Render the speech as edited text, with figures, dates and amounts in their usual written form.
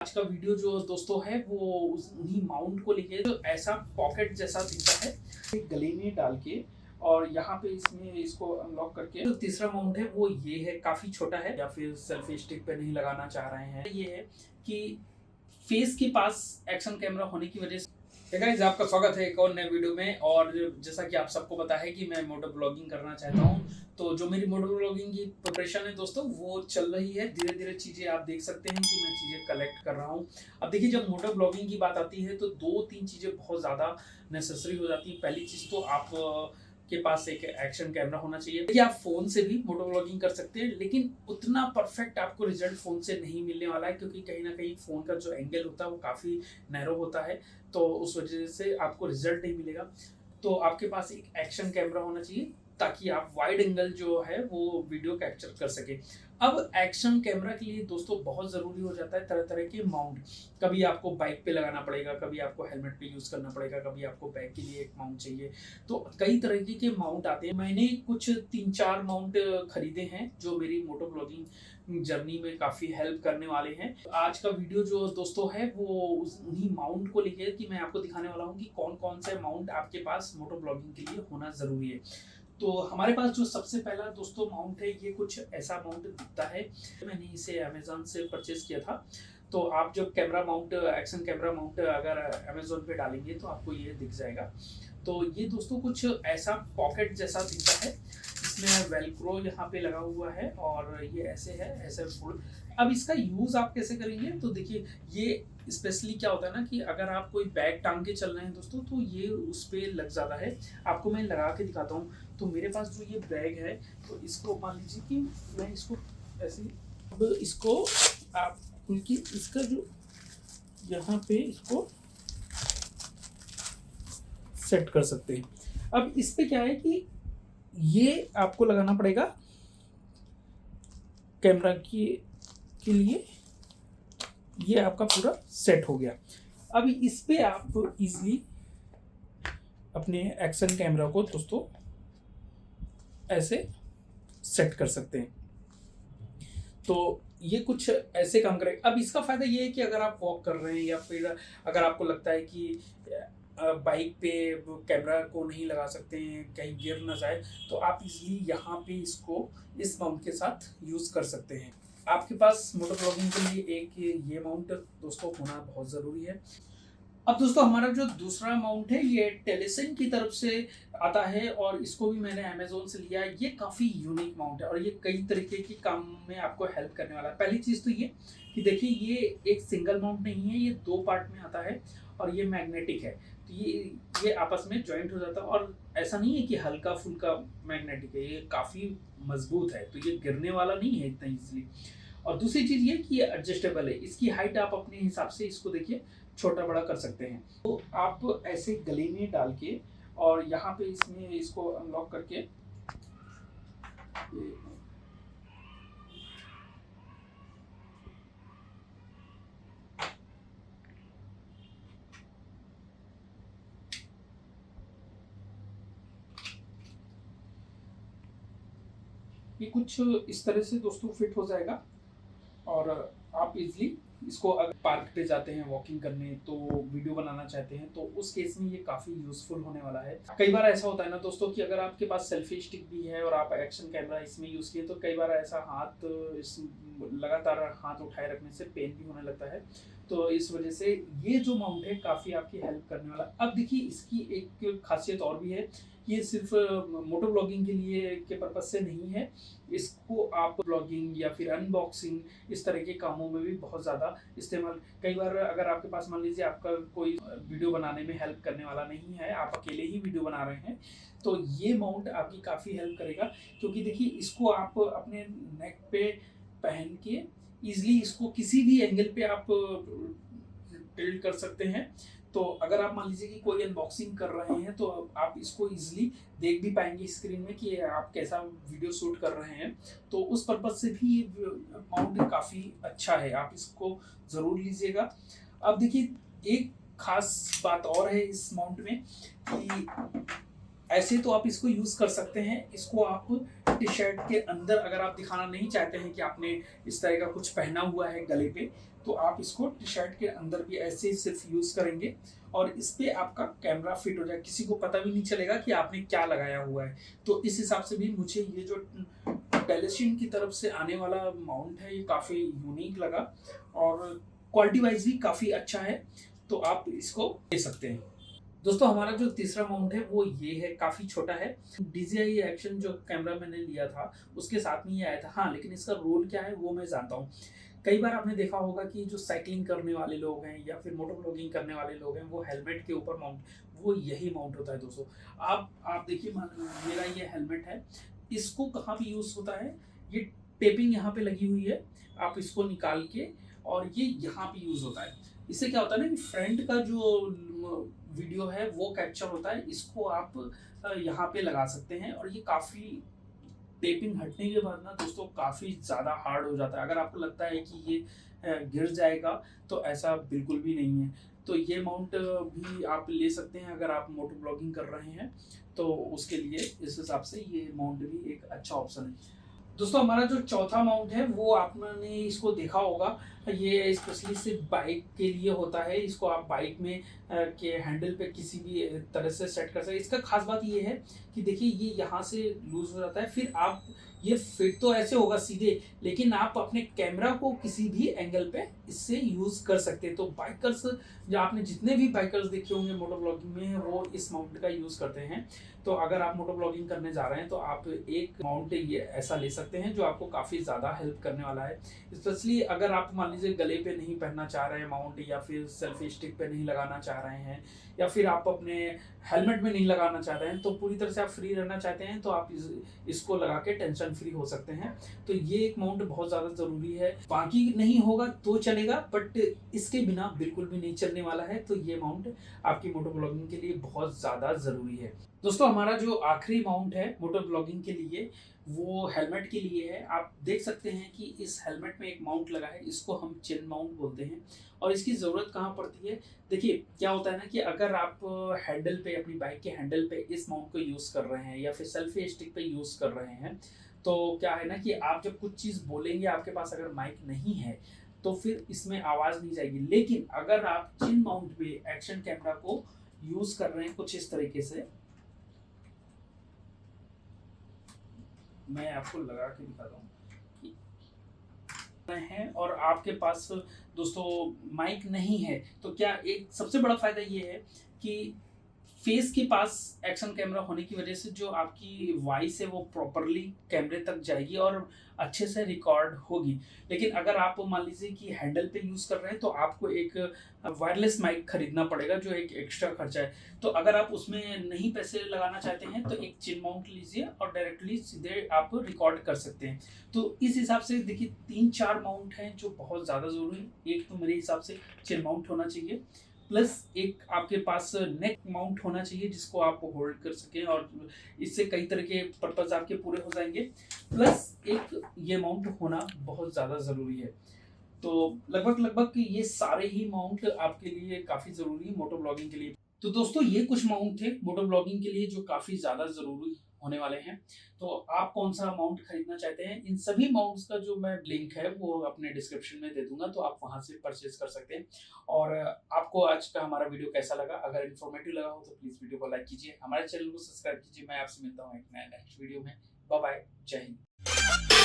आज का वीडियो जो दोस्तों है वो उन्हीं माउंट को लेके जो ऐसा पॉकेट जैसा दिखता है, एक गले में डाल के और यहाँ पे इसमें इसको अनलॉक करके जो तीसरा माउंट है वो ये है, काफी छोटा है या फिर सेल्फी स्टिक पे नहीं लगाना चाह रहे हैं। ये है कि फेस के पास एक्शन कैमरा होने की वजह से गाइस आपका स्वागत है एक और नए वीडियो में। और जैसा कि आप सबको पता है कि मैं मोटो ब्लॉगिंग करना चाहता हूं, तो जो मेरी मोटो ब्लॉगिंग की प्रिपरेशन है दोस्तों वो चल रही है। धीरे धीरे चीज़ें आप देख सकते हैं कि मैं चीज़ें कलेक्ट कर रहा हूं। अब देखिए, जब मोटो ब्लॉगिंग की बात आती है तो दो तीन चीज़ें बहुत ज़्यादा नेसेसरी हो जाती हैं। पहली चीज़ तो आप के पास एक एक्शन कैमरा होना चाहिए। देखिए, आप फोन से भी मोटो ब्लॉगिंग कर सकते हैं, लेकिन उतना परफेक्ट आपको रिजल्ट फोन से नहीं मिलने वाला है, क्योंकि कहीं ना कहीं फोन का जो एंगल होता है वो काफ़ी नैरो होता है, तो उस वजह से आपको रिजल्ट नहीं मिलेगा। तो आपके पास एक एक्शन कैमरा होना चाहिए ताकि आप वाइड एंगल जो है वो वीडियो कैप्चर कर सके। अब एक्शन कैमरा के लिए दोस्तों बहुत ज़रूरी हो जाता है तरह तरह के माउंट। कभी आपको बाइक पे लगाना पड़ेगा, कभी आपको हेलमेट पे यूज़ करना पड़ेगा, कभी आपको बैग के लिए एक माउंट चाहिए। तो कई तरह के माउंट आते हैं। मैंने कुछ 3-4 माउंट खरीदे हैं जो मेरी मोटो ब्लॉगिंग जर्नी में काफ़ी हेल्प करने वाले हैं। आज का वीडियो जो दोस्तों है वो उन्हीं माउंट को लेकर कि मैं आपको दिखाने वाला हूँ कि कौन कौन से माउंट आपके पास मोटो ब्लॉगिंग के लिए होना ज़रूरी है। तो हमारे पास जो सबसे पहला दोस्तों माउंट है, ये कुछ ऐसा माउंट दिखता है। मैंने इसे अमेज़न से परचेज़ किया था। तो आप जब camera mount, action camera mount अगर अमेज़न पे डालेंगे तो आपको ये दिख जाएगा। तो ये दोस्तों कुछ ऐसा पॉकेट जैसा दिखता है। इसमें वेलक्रो यहाँ पे लगा हुआ है और ये ऐसे है, ऐसे फुल। अब इसका यूज़ आप कैसे करेंगे, तो देखिए, ये स्पेशली क्या होता है ना कि अगर आप कोई बैग टांग के चल रहे हैं दोस्तों, तो ये उस पर लग जाता है। आपको मैं लगा के दिखाता हूँ। तो मेरे पास जो ये बैग है, तो इसको मान लीजिए कि मैं इसको ऐसे, अब इसको आप क्योंकि इसका जो यहाँ पे इसको सेट कर सकते हैं। अब इस पे क्या है कि ये आपको लगाना पड़ेगा कैमरा के लिए। ये आपका पूरा सेट हो गया। अब इस पे आप इजीली अपने एक्शन कैमरा को दोस्तों ऐसे सेट कर सकते हैं। तो ये कुछ ऐसे काम करेगा। अब इसका फ़ायदा ये है कि अगर आप वॉक कर रहे हैं या फिर अगर आपको लगता है कि बाइक पे कैमरा को नहीं लगा सकते हैं, कहीं गिर ना जाए, तो आप इजीली यहाँ पे इसको इस माउंट के साथ यूज़ कर सकते हैं। आपके पास मोटो ब्लॉगिंग के लिए एक ये माउंट दोस्तों होना बहुत ज़रूरी है। अब दोस्तों, हमारा जो दूसरा माउंट है ये टेलीसिन की तरफ से आता है और इसको भी मैंने अमेज़न से लिया है। ये काफ़ी यूनिक माउंट है और ये कई तरीके के काम में आपको हेल्प करने वाला है। पहली चीज़ तो ये कि देखिए, ये एक सिंगल माउंट नहीं है, ये 2 पार्ट में आता है और ये मैग्नेटिक है। तो ये आपस में जॉइंट हो जाता है और ऐसा नहीं है कि हल्का फुल्का मैग्नेटिक है, ये काफ़ी मजबूत है, तो ये गिरने वाला नहीं है इतना ईजिली। और दूसरी चीज़ ये कि ये एडजस्टेबल है। इसकी हाइट आप अपने हिसाब से इसको देखिए छोटा बड़ा कर सकते हैं। तो आप ऐसे गले में डाल के और यहाँ पे इसमें इसको अनलॉक करके ये कुछ इस तरह से दोस्तों फिट हो जाएगा। और आप इजीली इसको अगर पार्क पे जाते हैं वॉकिंग करने, तो वीडियो बनाना चाहते हैं, तो उस केस में ये काफ़ी यूज़फुल होने वाला है। कई बार ऐसा होता है ना दोस्तों कि अगर आपके पास सेल्फी स्टिक भी है और आप एक्शन कैमरा इसमें यूज़ किए, तो कई बार ऐसा हाथ इस लगातार हाथ उठाए रखने से पेन भी होने लगता है। तो इस वजह से ये जो माउंट है काफ़ी आपकी हेल्प करने वाला। अब देखिए, इसकी एक खासियत और भी है। ये सिर्फ मोटो ब्लॉगिंग के लिए के पर्पज से नहीं है। इसको आप ब्लॉगिंग या फिर अनबॉक्सिंग इस तरह के कामों में भी बहुत ज़्यादा इस्तेमाल। कई बार अगर आपके पास मान लीजिए आपका कोई वीडियो बनाने में हेल्प करने वाला नहीं है, आप अकेले ही वीडियो बना रहे हैं, तो ये माउंट आपकी काफ़ी हेल्प करेगा। क्योंकि देखिए, इसको आप अपने नेक पे पहन के ईजिली इसको किसी भी एंगल पे आप टिल्ट कर सकते हैं। तो अगर आप मान लीजिए कि कोई अनबॉक्सिंग कर रहे हैं, तो आप इसको इजीली देख भी पाएंगे स्क्रीन में कि आप कैसा वीडियो शूट कर रहे हैं। तो उस पर्पज से भी ये माउंट काफ़ी अच्छा है, आप इसको ज़रूर लीजिएगा। अब देखिए, एक खास बात और है इस माउंट में कि ऐसे तो आप इसको यूज़ कर सकते हैं। इसको आप टी शर्ट के अंदर अगर आप दिखाना नहीं चाहते हैं कि आपने इस तरह का कुछ पहना हुआ है गले पे, तो आप इसको टी शर्ट के अंदर भी ऐसे ही सिर्फ यूज करेंगे और इस पे आपका कैमरा फिट हो जाए, किसी को पता भी नहीं चलेगा कि आपने क्या लगाया हुआ है। तो इस हिसाब से भी मुझे ये जो टेलीस्ट्रीम की तरफ से आने वाला माउंट है ये काफ़ी यूनिक लगा और क्वालिटी वाइज भी काफ़ी अच्छा है, तो आप इसको ले सकते हैं। दोस्तों हमारा जो तीसरा माउंट है वो ये है, काफ़ी छोटा है। DJI एक्शन जो कैमरा मैंने लिया था उसके साथ में ये आया था। हाँ, लेकिन इसका रोल क्या है वो मैं जानता हूँ। कई बार आपने देखा होगा कि जो साइकिलिंग करने वाले लोग हैं या फिर मोटर ब्लॉगिंग करने वाले लोग हैं वो हेलमेट के ऊपर माउंट, वो यही माउंट होता है दोस्तों। आप देखिए, मेरा ये हेलमेट है, इसको कहाँ पे यूज़ होता है, ये टेपिंग यहाँ पे लगी हुई है, आप इसको निकाल के और ये यहाँ पे यूज़ होता है। इससे क्या होता है ना कि फ्रंट का जो वीडियो है वो कैप्चर होता है, इसको आप यहाँ पे लगा सकते हैं और ये काफ़ी टेपिंग हटने के बाद ना दोस्तों काफ़ी ज़्यादा हार्ड हो जाता है। अगर आपको लगता है कि ये गिर जाएगा तो ऐसा बिल्कुल भी नहीं है। तो ये माउंट भी आप ले सकते हैं अगर आप मोटो ब्लॉगिंग कर रहे हैं, तो उसके लिए इस हिसाब से ये माउंट भी एक अच्छा ऑप्शन है। दोस्तों हमारा जो चौथा माउंट है वो आपने इसको देखा होगा, ये स्पेशली सिर्फ बाइक के लिए होता है। इसको आप बाइक में के हैंडल पे किसी भी तरह से सेट कर सकते हैं। इसका खास बात ये है कि देखिए ये यहाँ से लूज हो जाता है, फिर आप ये फिट तो ऐसे होगा सीधे, लेकिन आप अपने कैमरा को किसी भी एंगल पे इससे यूज़ कर सकते हैं। तो बाइकर्स, जो आपने जितने भी बाइकर्स देखे होंगे मोटो ब्लॉगिंग में वो इस माउंट का यूज़ करते हैं। तो अगर आप मोटो ब्लॉगिंग करने जा रहे हैं तो आप एक माउंट ये ऐसा ले सकते हैं जो आपको काफ़ी ज़्यादा हेल्प करने वाला है। स्पेशली अगर आप मान लीजिए गले पे नहीं पहनना चाह रहे हैं माउंट, या फिर सेल्फी स्टिक पे नहीं लगाना चाह रहे हैं, या फिर आप अपने हेलमेट में नहीं लगाना चाह रहे हैं, तो पूरी तरह से आप फ्री रहना चाहते हैं, तो आप इसको लगा के टेंशन फ्री हो सकते हैं। तो ये एक माउंट बहुत ज़्यादा ज़रूरी है। बाकी नहीं होगा तो चलेगा, बट इसके बिना बिल्कुल भी नहीं चलने वाला है। तो ये माउंट आपकी मोटो ब्लॉगिंग के लिए बहुत ज़्यादा ज़रूरी है। दोस्तों हमारा जो आखिरी माउंट है मोटो ब्लॉगिंग के लिए वो हेलमेट के लिए है। आप देख सकते हैं कि इस हेलमेट में एक माउंट लगा है, इसको हम चिन माउंट बोलते हैं। और इसकी ज़रूरत कहाँ पड़ती है, देखिए क्या होता है ना कि अगर आप हैंडल पे, अपनी बाइक के हैंडल पे इस माउंट को यूज़ कर रहे हैं या फिर सेल्फी स्टिक पे यूज़ कर रहे हैं, तो क्या है ना कि आप जब कुछ चीज़ बोलेंगे, आपके पास अगर माइक नहीं है तो फिर इसमें आवाज़ नहीं जाएगी। लेकिन अगर आप चिन माउंट पे एक्शन कैमरा को यूज़ कर रहे हैं कुछ इस तरीके से, मैं आपको लगा के दिखाता हूँ हैं, और आपके पास दोस्तों माइक नहीं है, तो क्या एक सबसे बड़ा फायदा ये है कि फेस के पास एक्शन कैमरा होने की वजह से जो आपकी वॉइस है वो प्रॉपरली कैमरे तक जाएगी और अच्छे से रिकॉर्ड होगी। लेकिन अगर आप मान लीजिए कि हैंडल पे यूज़ कर रहे हैं तो आपको एक वायरलेस माइक खरीदना पड़ेगा जो एक एक्स्ट्रा खर्चा है। तो अगर आप उसमें नहीं पैसे लगाना चाहते हैं तो एक चिन माउंट लीजिए और डायरेक्टली सीधे आप रिकॉर्ड कर सकते हैं। तो इस हिसाब से देखिए 3-4 माउंट हैं जो बहुत ज़्यादा ज़रूरी है। एक तो मेरे हिसाब से चिन माउंट होना चाहिए, प्लस एक आपके पास नेक माउंट होना चाहिए जिसको आप होल्ड कर सकें, और इससे कई तरह के पर्पज आपके पूरे हो जाएंगे। प्लस एक ये माउंट होना बहुत ज़्यादा ज़रूरी है। तो लगभग ये सारे ही माउंट आपके लिए काफ़ी ज़रूरी है मोटो ब्लॉगिंग के लिए। तो दोस्तों ये कुछ माउंट थे मोटो ब्लॉगिंग के लिए जो काफ़ी ज़्यादा ज़रूरी होने वाले हैं। तो आप कौन सा माउंट खरीदना चाहते हैं, इन सभी माउंट्स का जो मैं लिंक है वो अपने डिस्क्रिप्शन में दे दूंगा, तो आप वहां से परचेज कर सकते हैं। और आपको आज का हमारा वीडियो कैसा लगा, अगर इन्फॉर्मेटिव लगा हो तो प्लीज़ वीडियो को लाइक कीजिए, हमारे चैनल को सब्सक्राइब कीजिए। मैं आपसे मिलता हूँ एक नया नेक्स्ट वीडियो में। बाय बाय, जय हिंद।